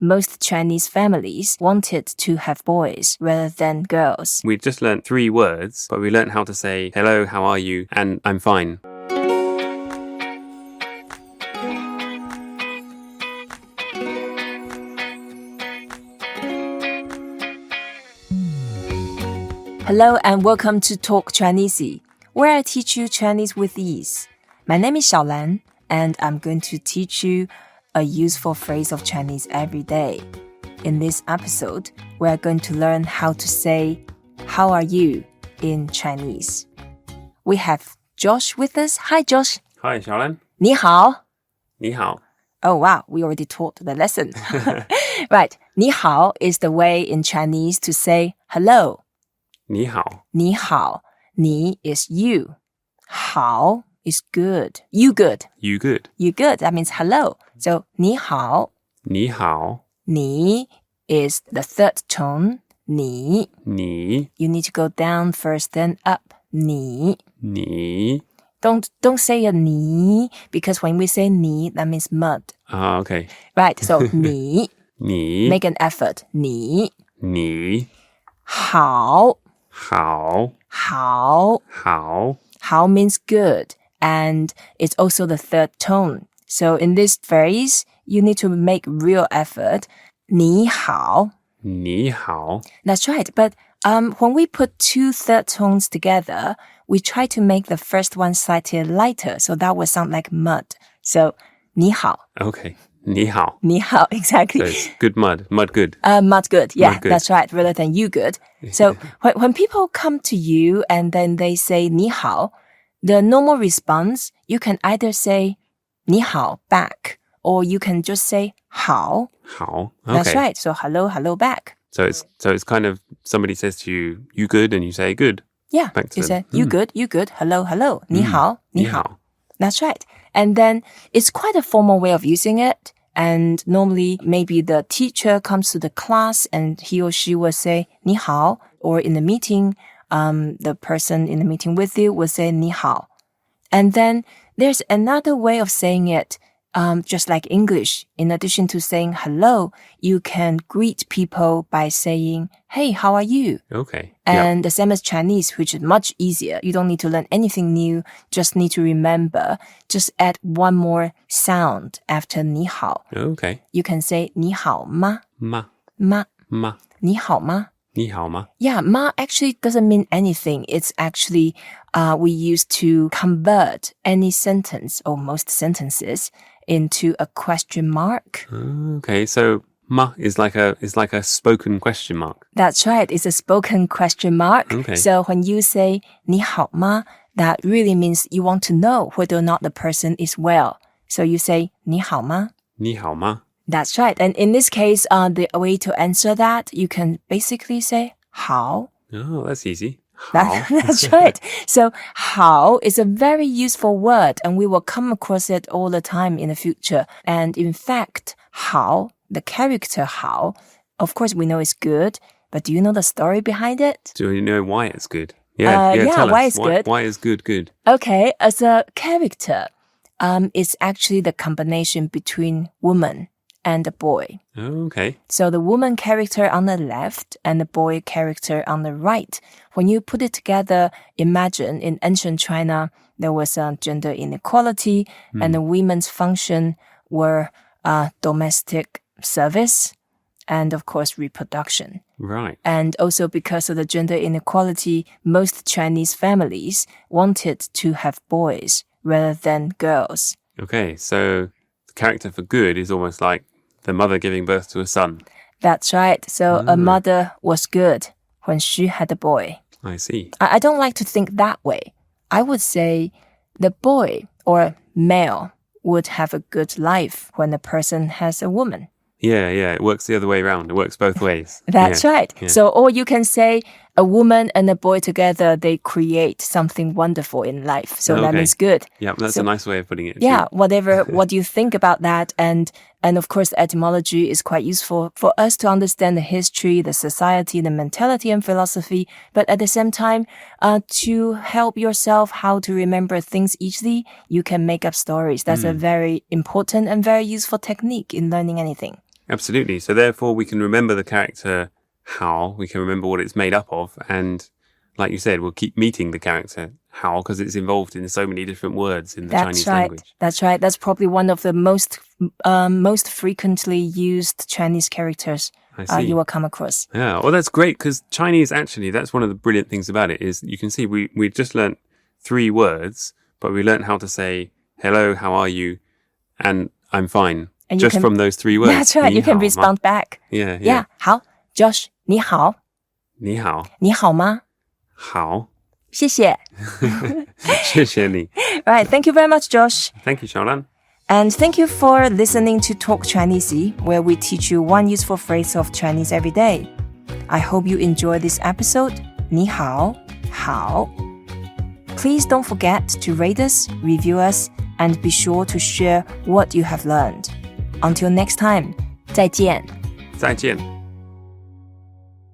most Chinese families wanted to have boys rather than girls. We just learnt 3 words, but we learnt how to say, hello, how are you? And I'm fine. Hello and welcome to Talk Chineasy, where I teach you Chinese with ease. My name is ShaoLan, and I'm going to teach you a useful phrase of Chinese every day. In this episode, we're going to learn how to say, how are you in Chinese. We have Josh with us. Hi, Josh. Hi, ShaoLan. 你好. 你好. Oh, wow. We already taught the lesson. Right. 你好 is the way in Chinese to say hello. 你好. 你好. 你 is you. 好 is good. You good. You good. You good. That means hello. So 你好. 你好. 你 is the third tone. 你. 你. You need to go down first, then up. 你. 你. Don't say a 你, because when we say 你, that means mud. Ah, okay. Right. So 你. 你. Make an effort. 你. 你. 好. 好. 好. 好. 好 means good, and it's also the third tone. So in this phrase, you need to make real effort. 你好. 你好. That's right. But when we put 2 third tones together, we try to make the first one slightly lighter, so that would sound like mud. So 你好. Okay. 你好. 你好, exactly. So it's good mud. Mud good. Mud good. Yeah, Mud good. That's right. Rather than you good. So when people come to you and then they say 你好, the normal response, you can either say 你好 back, or you can just say 好. 好. Okay. That's right. So hello back. So it's kind of somebody says to you, you good, and you say good. Yeah. Back to You them. say you good, hello. 你好. 你好. That's right. And then it's quite a formal way of using it. And normally maybe the teacher comes to the class and he or she will say 你好, or in the meeting, the person in the meeting with you will say 你好. And then there's another way of saying it, just like English. In addition to saying hello, you can greet people by saying, hey, how are you? Okay. And the same as Chinese, which is much easier. You don't need to learn anything new, just need to remember. Just add one more sound after 你好. Okay. You can say 你好吗? 吗. 吗. 吗. 你好吗? 你好吗? Yeah, ma actually doesn't mean anything. It's actually, we use to convert any sentence or most sentences into a question mark. Okay, so ma is like a spoken question mark. That's right. It's a spoken question mark. Okay. So when you say 你好吗, that really means you want to know whether or not the person is well. So you say 你好吗? 你好吗? That's right. And in this case, the way to answer that, you can basically say 好. Oh, that's easy. 好. That's right. So 好 is a very useful word, and we will come across it all the time in the future. And in fact, 好, the character 好, of course we know it's good, but do you know the story behind it? Do you know why it's good? Yeah, tell why us. it's good. Why is good? Okay, as a character, it's actually the combination between woman and a boy. Oh, okay. So the woman character on the left and the boy character on the right. When you put it together, imagine in ancient China, there was gender inequality and the women's function were domestic service and, of course, reproduction. Right. And also because of the gender inequality, most Chinese families wanted to have boys rather than girls. Okay, so the character for good is almost like the mother giving birth to a son. That's right. So a mother was good when she had a boy. I see. I don't like to think that way. I would say the boy or male would have a good life when a person has a woman. Yeah, it works the other way around. It works both ways. That's right. Yeah. So, or you can say a woman and a boy together, they create something wonderful in life. So that means good. Yeah, that's a nice way of putting it. Yeah, what do you think about that? And of course, etymology is quite useful for us to understand the history, the society, the mentality and philosophy. But at the same time, to help yourself how to remember things easily, you can make up stories. That's a very important and very useful technique in learning anything. Absolutely. So therefore, we can remember the character how, we can remember what it's made up of, and like you said, we'll keep meeting the character how because it's involved in so many different words in the Chinese language. That's right. That's probably one of the most frequently used Chinese characters you will come across. Yeah, well, that's great because Chinese, actually, that's one of the brilliant things about it is you can see we just learnt 3 words, but we learnt how to say hello, how are you, and I'm fine. And just from those 3 words. That's right. You can respond back. Yeah. 好 Josh, 你好. 你好. 你好吗? 好. 谢谢. 谢谢你. Right. Thank you very much, Josh. Thank you, ShaoLan. And thank you for listening to Talk Chineasy, where we teach you one useful phrase of Chinese every day. I hope you enjoyed this episode. 你好, 好. Please don't forget to rate us, review us, and be sure to share what you have learned. Until next time, 再见. 再见.